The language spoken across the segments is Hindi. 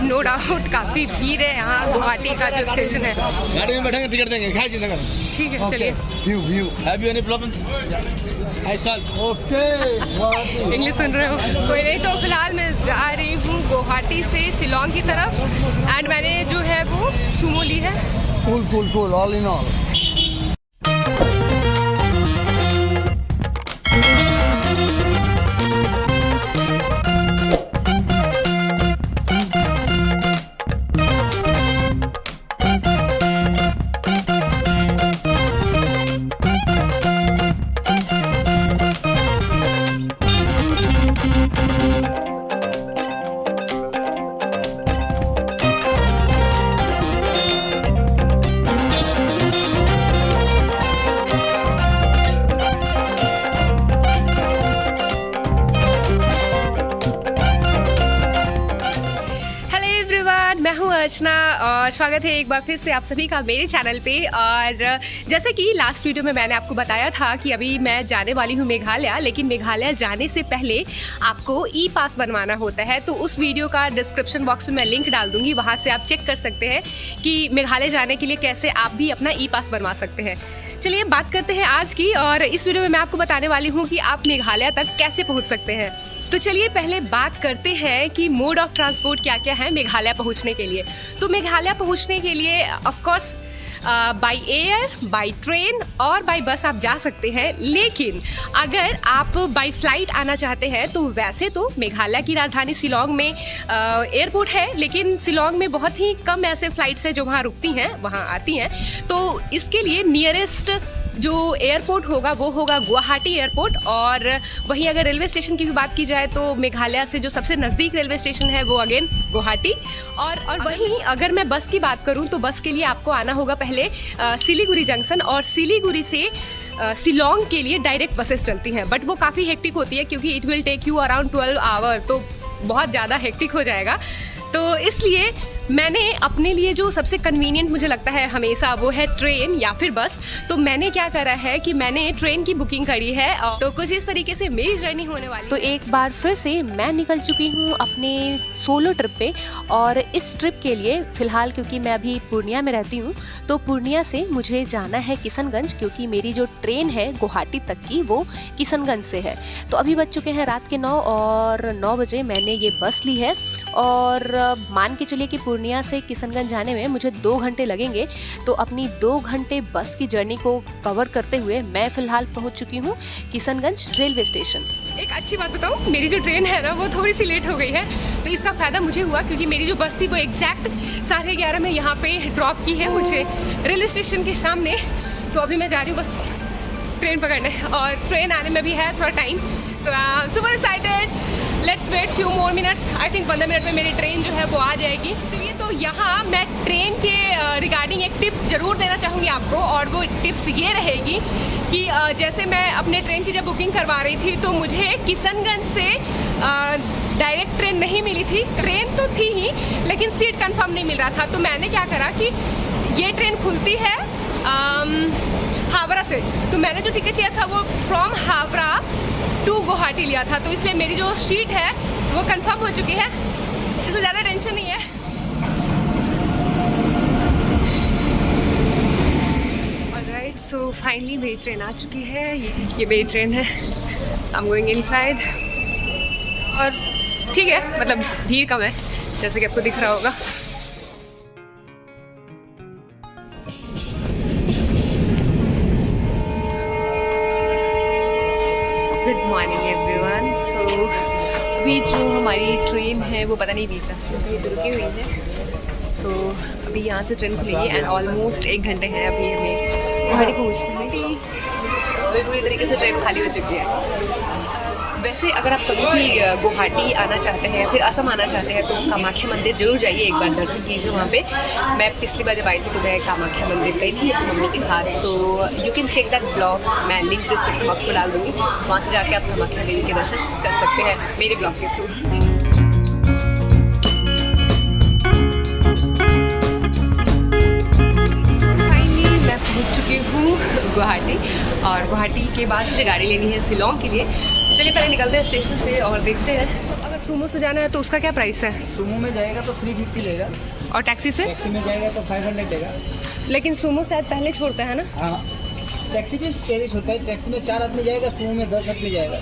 नो डाउट काफ़ी भीड़ है यहाँ गुवाहाटी का जो स्टेशन है। गाड़ी में बैठेंगे टिकट देंगे, क्या चिंता करें। ठीक है चलिए। Have you any problem? I solve. Okay. English सुन रहे हो? कोई नहीं। तो फिलहाल मैं जा रही हूँ गुवाहाटी से शिलोंग की तरफ एंड मैंने जो है वो सुमो ली है। Cool. All in all. मैं हूँ अर्चना और स्वागत है एक बार फिर से आप सभी का मेरे चैनल पे। और जैसे कि लास्ट वीडियो में मैंने आपको बताया था कि अभी मैं जाने वाली हूँ मेघालय, लेकिन मेघालय जाने से पहले आपको ई पास बनवाना होता है। तो उस वीडियो का डिस्क्रिप्शन बॉक्स में मैं लिंक डाल दूँगी, वहाँ से आप चेक कर सकते हैं कि मेघालय जाने के लिए कैसे आप भी अपना ई पास बनवा सकते हैं। चलिए बात करते हैं आज की, और इस वीडियो में मैं आपको बताने वाली हूँ कि आप मेघालय तक कैसे पहुँच सकते हैं। तो चलिए पहले बात करते हैं कि मोड ऑफ ट्रांसपोर्ट क्या क्या है मेघालय पहुंचने के लिए। तो मेघालय पहुंचने के लिए of course by air, by train और बाय बस आप जा सकते हैं। लेकिन अगर आप बाय फ्लाइट आना चाहते हैं तो वैसे तो मेघालय की राजधानी शिलोंग में एयरपोर्ट है, लेकिन शिलोंग में बहुत ही कम ऐसे फ्लाइट्स हैं जो वहाँ रुकती हैं, वहाँ आती हैं। तो इसके लिए नियरेस्ट जो एयरपोर्ट होगा वो होगा गुवाहाटी एयरपोर्ट। और वहीं अगर रेलवे स्टेशन की भी बात की जाए तो मेघालय से जो सबसे नज़दीक रेलवे स्टेशन है वो अगेन गुवाहाटी। और वहीं अगर मैं बस की बात करूं तो बस के लिए आपको आना होगा पहले सिलीगुड़ी जंक्शन, और सिलीगुड़ी से शिलोंग के लिए डायरेक्ट बसेस चलती हैं, बट वो काफ़ी हेक्टिक होती है क्योंकि it will take you around 12 hour, तो बहुत ज़्यादा हेक्टिक हो जाएगा। तो इसलिए मैंने अपने लिए जो सबसे कन्वीनियंट मुझे लगता है हमेशा वो है ट्रेन या फिर बस। तो मैंने क्या करा है कि मैंने ट्रेन की बुकिंग करी है, तो कुछ इस तरीके से मेरी जर्नी होने वाली। तो एक बार फिर से मैं निकल चुकी हूँ अपने सोलो ट्रिप पे, और इस ट्रिप के लिए फ़िलहाल क्योंकि मैं अभी पूर्णिया में रहती हूँ तो पूर्णिया से मुझे जाना है किशनगंज, क्योंकि मेरी जो ट्रेन है गुवाहाटी तक की वो किशनगंज से है। तो अभी बज चुके हैं रात के 9 और 9 बजे मैंने ये बस ली है, और मान के चलिए कि पूर्णिया से किशनगंज जाने में मुझे 2 घंटे लगेंगे। तो अपनी 2 घंटे बस की जर्नी को कवर करते हुए मैं फिलहाल पहुंच चुकी हूं किशनगंज रेलवे स्टेशन। एक अच्छी बात बताऊं, मेरी जो ट्रेन है ना वो थोड़ी सी लेट हो गई है, तो इसका फ़ायदा मुझे हुआ क्योंकि मेरी जो बस थी वो एग्जैक्ट 11:30 में यहाँ पे ड्रॉप की है मुझे रेलवे स्टेशन के सामने। तो अभी मैं जा रही हूँ बस ट्रेन पकड़ने, और ट्रेन आने में भी है थोड़ा time. Super excited, let's wait few more minutes. I think 15 minute में मेरी ट्रेन जो है वो आ जाएगी। चलिए तो यहाँ मैं ट्रेन के रिगार्डिंग एक टिप्स ज़रूर देना चाहूँगी आपको, और वो टिप्स ये रहेगी कि जैसे मैं अपने ट्रेन की जब बुकिंग करवा रही थी तो मुझे किशनगंज से डायरेक्ट ट्रेन नहीं मिली थी। ट्रेन तो थी ही लेकिन सीट कंफर्म नहीं मिल रहा था। तो मैंने क्या करा कि ये ट्रेन खुलती है हावड़ा से, तो मैंने जो टिकट लिया था वो फ्रॉम हावड़ा टू गुवाहाटी लिया था, तो इसलिए मेरी जो सीट है वो कंफर्म हो चुकी है, इसमें ज़्यादा टेंशन नहीं है। ऑलराइट, सो फाइनली मेरी ट्रेन आ चुकी है। ये मेरी ट्रेन है। आई एम गोइंग इनसाइड, और ठीक है, मतलब भीड़ कम है जैसे कि आपको दिख रहा होगा। Good morning everyone. सो अभी जो हमारी ट्रेन है वो पता नहीं बीच रास्ते में कहीं रुकी हुई है। सो अभी यहाँ से ट्रेन खुली है एंड ऑलमोस्ट 1 घंटे हैं अभी हमें गुवाहाटी पहुँचने में। अभी पूरी तरीके से ट्रेन खाली हो चुकी है। वैसे अगर आप कभी भी गुवाहाटी आना चाहते हैं या फिर असम आना चाहते हैं तो कामाख्या मंदिर जरूर जाइए, एक बार दर्शन कीजिए वहाँ पे। मैं पिछली बार जब आई थी तो मैं कामाख्या मंदिर गई थी अपनी मम्मी के साथ। So you can check that blog, मैं लिंक डिस्क्रिप्शन बॉक्स में डाल दूँगी, वहाँ से जाके आप कामाख्या देवी के दर्शन कर सकते हैं मेरे ब्लॉग के थ्रू। पहुँच चुकी हूँ गुवाहाटी, और गुवाहाटी के बाद मुझे गाड़ी लेनी है शिलोंग के लिए। चलिए पहले निकलते हैं स्टेशन से और देखते हैं। अगर सुमो से जाना है तो उसका क्या प्राइस है? सुमो में जाएगा तो 350 लेगा, और टैक्सी से? टैक्सी में जाएगा तो 500 लेगा। लेकिन सुमो शायद पहले छोड़ता है ना? हाँ, टैक्सी भी पहले छोड़ता है। टैक्सी में 4 आदमी जाएगा, सुमो में 10 आदमी जाएगा।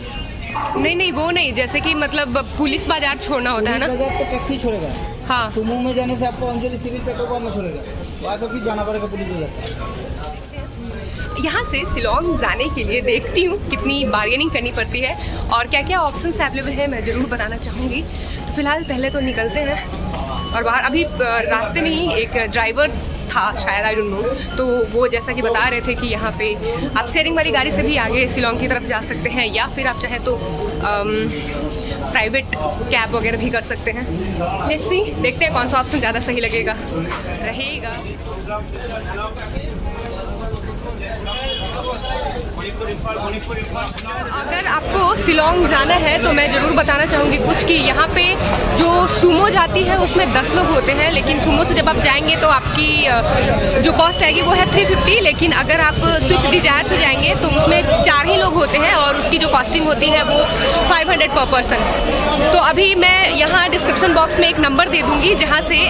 नहीं वो नहीं, जैसे कि मतलब पुलिस बाजार छोड़ना होता है ना? पुलिस बाजार तो टैक्सी छोड़ेगा। हाँ। सुमो में जाने से आपको अंजलि सिविल पेट्रोल पंप में छोड़ेगा, वहाँ से भी जाना पड़ेगा पुलिस बाजार। यहाँ से शिलोंग जाने के लिए देखती हूँ कितनी बार्गेनिंग करनी पड़ती है और क्या क्या ऑप्शंस अवेलेबल है, मैं ज़रूर बताना चाहूँगी। तो फिलहाल पहले तो निकलते हैं और बाहर अभी रास्ते में ही एक ड्राइवर था शायद, आई डोंट नो, तो वो जैसा कि बता रहे थे कि यहाँ पे आप शेयरिंग वाली गाड़ी से भी आगे शिलोंग की तरफ जा सकते हैं या फिर आप चाहे तो प्राइवेट कैब वगैरह भी कर सकते हैं। लेट्स सी, देखते हैं कौन सा ऑप्शन ज़्यादा सही लगेगा रहेगा। अगर आपको शिलोंग जाना है तो मैं ज़रूर बताना चाहूँगी कुछ कि यहाँ पे जो सुमो जाती है उसमें 10 लोग होते हैं, लेकिन सुमो से जब आप जाएंगे तो आपकी जो कॉस्ट आएगी वो है 350। लेकिन अगर आप स्विफ्ट डिजायर से जाएंगे तो उसमें 4 ही लोग होते हैं और उसकी जो कॉस्टिंग होती है वो 500 पर पर्सन। तो अभी मैं यहाँ डिस्क्रिप्शन बॉक्स में एक नंबर दे दूँगी जहाँ से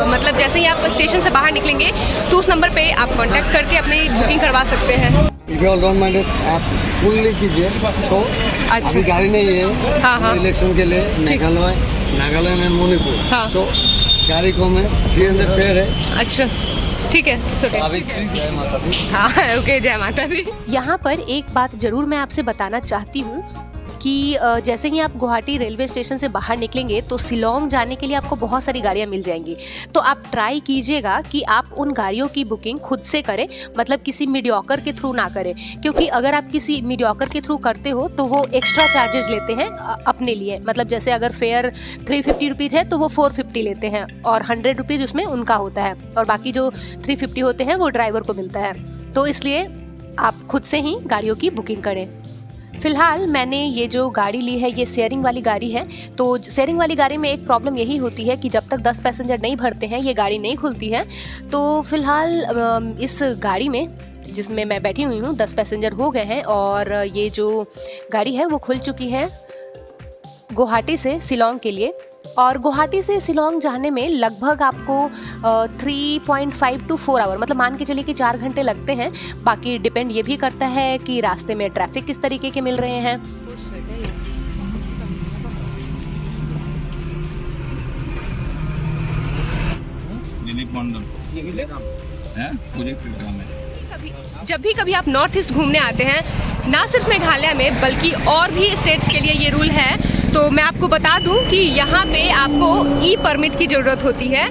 मतलब जैसे ही आप स्टेशन से बाहर निकलेंगे तो उस नंबर पर आप कॉन्टैक्ट करके अपनी बुकिंग करवा सकते हैं। If you all don't mind it, आप फुल्ली कीजिए। सो अभी गाड़ी नहीं है। हाँ। इलेक्शन के लिए नागालैंड एंड मणिपुर। हाँ। सो गाड़ी को में 300 फेयर है। अच्छा ठीक है, जय माता दी। हाँ ओके, जय माता दी। यहाँ पर एक बात जरूर मैं आपसे बताना चाहती हूँ कि जैसे ही आप गुवाहाटी रेलवे स्टेशन से बाहर निकलेंगे तो शिलोंग जाने के लिए आपको बहुत सारी गाड़ियाँ मिल जाएंगी। तो आप ट्राई कीजिएगा कि आप उन गाड़ियों की बुकिंग खुद से करें, मतलब किसी मीडियोकर के थ्रू ना करें, क्योंकि अगर आप किसी मीडियोकर के थ्रू करते हो तो वो एक्स्ट्रा चार्जेस लेते हैं अपने लिए। मतलब जैसे अगर फेयर 350 रुपीज़ है तो वो 450 लेते हैं और 100 रुपीज़ उसमें उनका होता है और बाकी जो 350 होते हैं वो ड्राइवर को मिलता है। तो इसलिए आप खुद से ही गाड़ियों की बुकिंग करें। फ़िलहाल मैंने ये जो गाड़ी ली है ये शेयरिंग वाली गाड़ी है। तो शेयरिंग वाली गाड़ी में एक प्रॉब्लम यही होती है कि जब तक 10 पैसेंजर नहीं भरते हैं ये गाड़ी नहीं खुलती है। तो फ़िलहाल इस गाड़ी में जिसमें मैं बैठी हुई हूँ 10 पैसेंजर हो गए हैं और ये जो गाड़ी है वो खुल चुकी है गुवाहाटी से शिलोंग के लिए। और गुवाहाटी से शिलोंग जाने में लगभग आपको 3.5 to 4 आवर, मतलब मान के चलिए कि 4 घंटे लगते हैं। बाकी डिपेंड ये भी करता है कि रास्ते में ट्रैफिक किस तरीके के मिल रहे हैं। जब भी कभी आप नॉर्थ ईस्ट घूमने आते हैं, ना सिर्फ मेघालय में बल्कि और भी स्टेट्स के लिए ये रूल है। तो मैं आपको बता दूं कि यहाँ पे आपको ई परमिट की ज़रूरत होती है।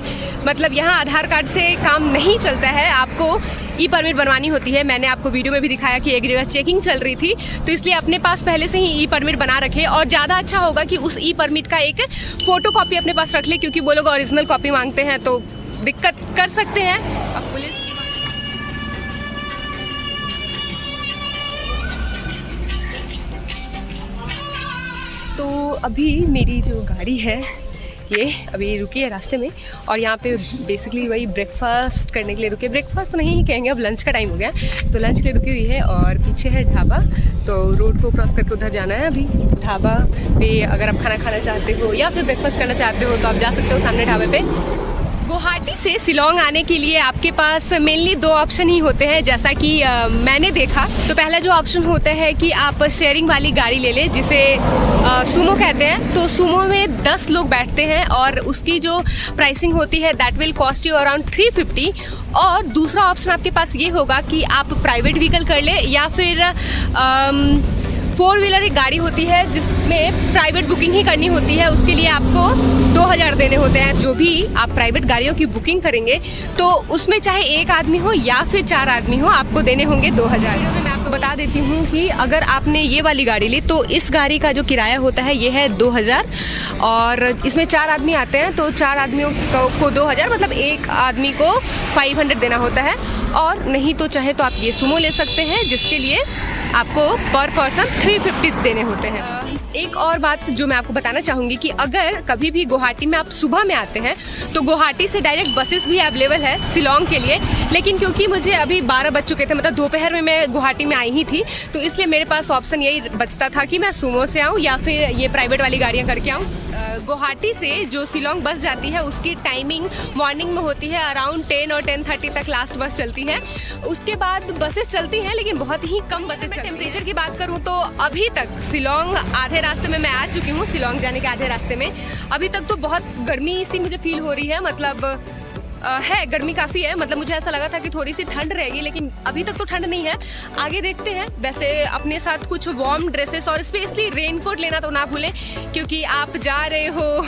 मतलब यहाँ आधार कार्ड से काम नहीं चलता है, आपको ई परमिट बनवानी होती है। मैंने आपको वीडियो में भी दिखाया कि एक जगह चेकिंग चल रही थी, तो इसलिए अपने पास पहले से ही ई परमिट बना रखे। और ज़्यादा अच्छा होगा कि उस ई परमिट का एक फ़ोटो कॉपी अपने पास रख ले, क्योंकि वो लोग ओरिजिनल कॉपी मांगते हैं तो दिक्कत कर सकते हैं। अब पुलिस तो अभी मेरी जो गाड़ी है ये अभी रुकी है रास्ते में और यहाँ पे बेसिकली वही ब्रेकफास्ट करने के लिए रुके। ब्रेकफास्ट तो नहीं ही कहेंगे, अब लंच का टाइम हो गया, तो लंच के लिए रुकी हुई है। और पीछे है ढाबा, तो रोड को क्रॉस करके उधर जाना है। अभी ढाबा पे अगर आप खाना खाना चाहते हो या फिर ब्रेकफास्ट करना चाहते हो तो आप जा सकते हो सामने ढाबे पे। गुवाहाटी से शिलोंग आने के लिए आपके पास मेनली 2 ऑप्शन ही होते हैं, जैसा कि मैंने देखा। तो पहला जो ऑप्शन होता है कि आप शेयरिंग वाली गाड़ी ले लें, जिसे सुमो कहते हैं। तो सुमो में 10 लोग बैठते हैं और उसकी जो प्राइसिंग होती है that will cost you around 350। और दूसरा ऑप्शन आपके पास ये होगा कि आप प्राइवेट व्हीकल कर ले या फिर 4 व्हीलर एक गाड़ी होती है जिसमें प्राइवेट बुकिंग ही करनी होती है, उसके लिए आपको 2000 देने होते हैं। जो भी आप प्राइवेट गाड़ियों की बुकिंग करेंगे तो उसमें चाहे 1 आदमी हो या फिर 4 आदमी हो, आपको देने होंगे 2000। मैं आपको बता देती हूँ कि अगर आपने ये वाली गाड़ी ली तो इस गाड़ी का जो किराया होता है ये है 2000 और इसमें 4 आदमी आते हैं तो 4 आदमियों को 2000, मतलब 1 आदमी को 500 देना होता है। और नहीं तो चाहे तो आप ये सुमो ले सकते हैं जिसके लिए आपको पर पर्सन 350 देने होते हैं। एक और बात जो मैं आपको बताना चाहूँगी कि अगर कभी भी गुवाहाटी में आप सुबह में आते हैं तो गुवाहाटी से डायरेक्ट बसेस भी अवेलेबल है शिलोंग के लिए। लेकिन क्योंकि मुझे अभी 12 बज चुके थे, मतलब दोपहर में मैं गुवाहाटी में आई ही थी, तो इसलिए मेरे पास ऑप्शन यही बचता था कि मैं सुमो से आऊँ या फिर ये प्राइवेट वाली गाड़ियाँ करके आऊँ। गुवाहाटी से जो शिलोंग बस जाती है उसकी टाइमिंग मॉर्निंग में होती है, अराउंड 10 और 10:30 तक लास्ट बस चलती है। उसके बाद बसेस चलती हैं लेकिन बहुत ही कम बसेस चलती हैं। टेम्परेचर की बात करूं तो अभी तक शिलोंग आधे रास्ते में मैं आ चुकी हूं, शिलोंग जाने के आधे रास्ते में। अभी तक तो बहुत गर्मी सी मुझे फील हो रही है, मतलब है गर्मी काफ़ी है। मतलब मुझे ऐसा लगा था कि थोड़ी सी ठंड रहेगी लेकिन अभी तक तो ठंड नहीं है, आगे देखते हैं। वैसे अपने साथ कुछ वार्म ड्रेसेस और स्पेशली रेनकोट लेना तो ना भूलें, क्योंकि आप जा रहे हो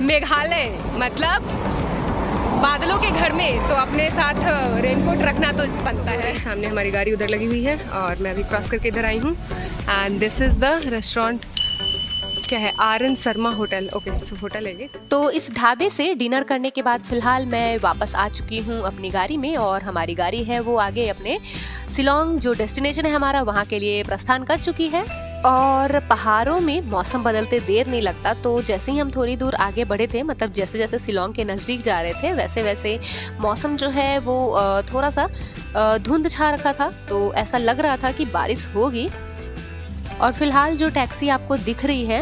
मेघालय, मतलब बादलों के घर में, तो अपने साथ रेनकोट रखना तो बनता है। सामने हमारी गाड़ी उधर लगी हुई है और मैं अभी क्रॉस करके इधर आई हूँ and this is the restaurant, क्या है, RN. Sharma hotel. Okay, so hotel है ये। तो इस ढाबे से डिनर करने के बाद फिलहाल मैं वापस आ चुकी हूँ अपनी गाड़ी में, और हमारी गाड़ी है वो आगे अपने शिलोंग जो डेस्टिनेशन है हमारा वहाँ के लिए प्रस्थान कर चुकी है। और पहाड़ों में मौसम बदलते देर नहीं लगता, तो जैसे ही हम थोड़ी दूर आगे बढ़े थे, मतलब जैसे जैसे शिलोंग के नज़दीक जा रहे थे वैसे वैसे मौसम जो है वो थोड़ा सा धुंध छा रखा था, तो ऐसा लग रहा था कि बारिश होगी। और फिलहाल जो टैक्सी आपको दिख रही है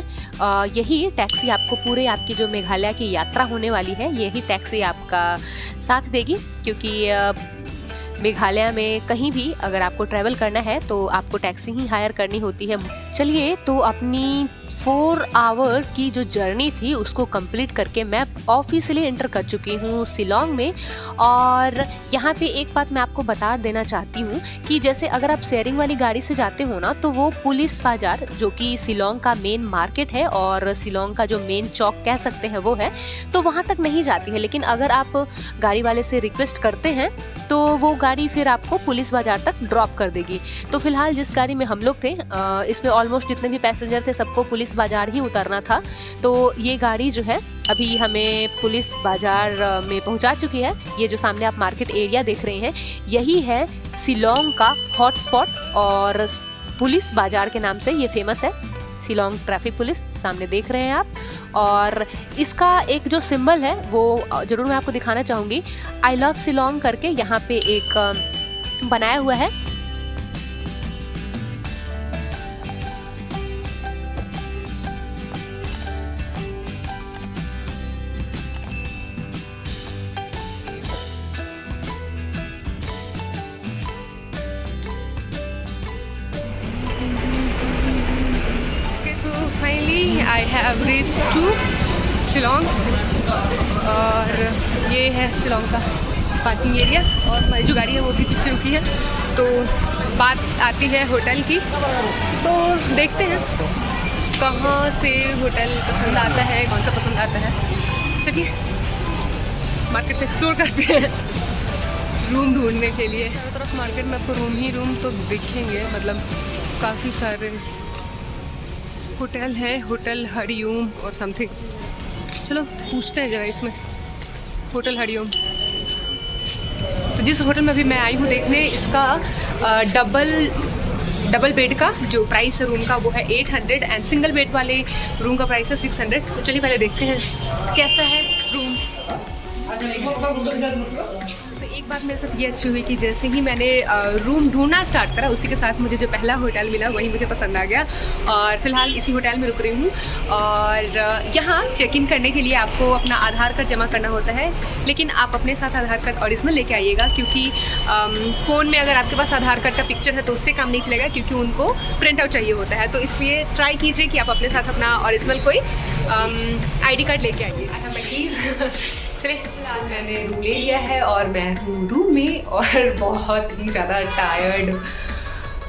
यही टैक्सी आपको पूरे आपकी जो मेघालय की यात्रा होने वाली है, यही टैक्सी आपका साथ देगी, क्योंकि मेघालय में कहीं भी अगर आपको ट्रैवल करना है तो आपको टैक्सी ही हायर करनी होती है। चलिए, तो अपनी 4 आवर की जो जर्नी थी उसको कंप्लीट करके मैं ऑफिशियली एंटर कर चुकी हूँ शिलोंग में। और यहाँ पे एक बात मैं आपको बता देना चाहती हूँ कि जैसे अगर आप शेयरिंग वाली गाड़ी से जाते हो ना, तो वो पुलिस बाजार जो कि शिलोंग का मेन मार्केट है और शिलोंग का जो मेन चौक कह सकते हैं वो है, तो वहाँ तक नहीं जाती है। लेकिन अगर आप गाड़ी वाले से रिक्वेस्ट करते हैं तो वो गाड़ी फिर आपको पुलिस बाजार तक ड्रॉप कर देगी। तो फिलहाल जिस गाड़ी में हम लोग थे इसमें ऑलमोस्ट जितने भी पैसेंजर थे सबको पुलिस बाजार ही उतरना था, तो ये गाड़ी जो है अभी हमें पुलिस बाजार में पहुंचा चुकी है। ये जो सामने आप मार्केट एरिया देख रहे हैं यही है शिलोंग का हॉटस्पॉट, और पुलिस बाजार के नाम से ये फेमस है, शिलोंग ट्रैफिक पुलिस सामने देख रहे हैं आप। और इसका एक जो सिंबल है वो जरूर मैं आपको दिखाना चाहूँगी, आई लव शिलोंग करके यहाँ पे एक बनाया हुआ है। I have reached to Shillong, और ये है शिलोंग का पार्किंग एरिया, और हमारी जो गाड़ी है वो भी पीछे रुकी है। तो बात आती है होटल की, तो देखते हैं कहाँ से होटल पसंद आता है, कौन सा पसंद आता है। चलिए मार्केट एक्सप्लोर करते हैं रूम ढूंढने के लिए। चारों तरफ मार्केट में आपको रूम ही रूम तो दिखेंगे, मतलब काफ़ी सारे होटल है, होटल हरिओम और समथिंग। चलो पूछते हैं जरा इसमें, होटल हरिओम। तो जिस होटल में अभी मैं आई हूँ देखने, इसका डबल बेड का जो प्राइस है रूम का वो है 800 एंड सिंगल बेड वाले रूम का प्राइस है 600। तो चलिए पहले देखते हैं कैसा है रूम। तो एक बात मेरे साथ ये अच्छी हुई कि जैसे ही मैंने रूम ढूंढना स्टार्ट करा उसी के साथ मुझे जो पहला होटल मिला वही मुझे पसंद आ गया, और फिलहाल इसी होटल में रुक रही हूँ। और यहाँ चेक इन करने के लिए आपको अपना आधार कार्ड जमा करना होता है, लेकिन आप अपने साथ आधार कार्ड ओरिजिनल लेके आइएगा, क्योंकि फ़ोन में अगर आपके पास आधार कार्ड का पिक्चर है तो उससे काम नहीं चलेगा, क्योंकि उनको प्रिंट आउट चाहिए होता है। तो इसलिए ट्राई कीजिए कि आप अपने साथ अपना ओरिजिनल कोई ID कार्ड लेके आइए। I have my keys. चलिए फिलहाल मैंने रूम ले लिया है और मैं हूँ रूम में, और बहुत ही ज़्यादा टायर्ड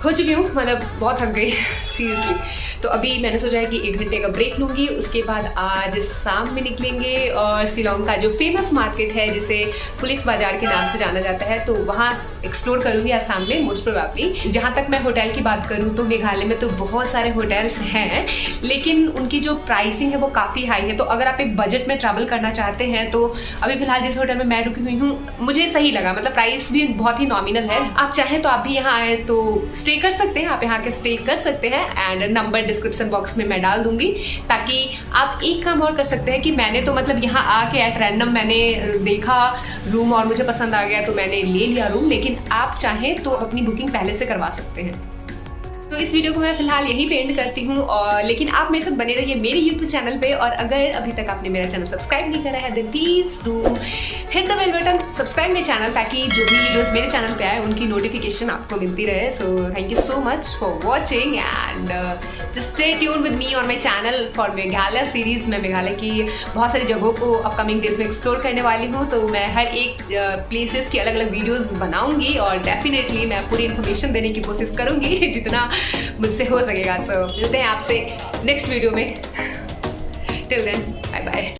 हो चुकी हूँ, मतलब बहुत थक गई सीरियसली। तो अभी मैंने सोचा है कि 1 घंटे का ब्रेक लूँगी, उसके बाद आज शाम में निकलेंगे और शिलोंग का जो फेमस मार्केट है जिसे पुलिस बाजार के नाम से जाना जाता है, तो वहाँ एक्सप्लोर करूँगी आज शाम में मोस्ट प्रोबेबली। जहाँ तक मैं होटल की बात करूँ तो मेघालय में तो बहुत सारे होटल्स हैं, लेकिन उनकी जो प्राइसिंग है वो काफ़ी हाई है। तो अगर आप एक बजट में ट्रैवल करना चाहते हैं तो अभी फिलहाल जिस होटल में मैं रुकी हुई हूँ मुझे सही लगा, मतलब प्राइस भी बहुत ही नॉमिनल है। आप चाहें तो आप भी यहाँ आए तो स्टे कर सकते हैं, आप यहाँ के स्टे कर सकते हैं, एंड नंबर डिस्क्रिप्शन बॉक्स में मैं डाल दूंगी, ताकि आप एक काम और कर सकते हैं कि मैंने तो मतलब यहाँ आके एट रैंडम मैंने देखा रूम और मुझे पसंद आ गया तो मैंने ले लिया रूम, लेकिन आप चाहें तो अपनी बुकिंग पहले से करवा सकते हैं। तो इस वीडियो को मैं फिलहाल यही पे एंड करती हूँ, और लेकिन आप मेरे साथ बने रहिए मेरे यूट्यूब चैनल पे, और अगर अभी तक आपने मेरा चैनल सब्सक्राइब नहीं करा है then please do hit the bell button, subscribe मेरे चैनल, ताकि जो भी वीडियोस मेरे चैनल पे आए उनकी नोटिफिकेशन आपको मिलती रहे। So thank you so much for watching and just stay tuned with me on my channel for Meghalaya series. मैं मेघालय की बहुत सारी जगहों को अपकमिंग डेज में एक्सप्लोर करने वाली हूँ, तो मैं हर एक प्लेसेस की अलग अलग वीडियोस बनाऊंगी और डेफिनेटली मैं पूरी इन्फॉर्मेशन देने की कोशिश करूंगी जितना मुझसे हो सकेगा। सो मिलते हैं आपसे नेक्स्ट वीडियो में। Till then bye bye.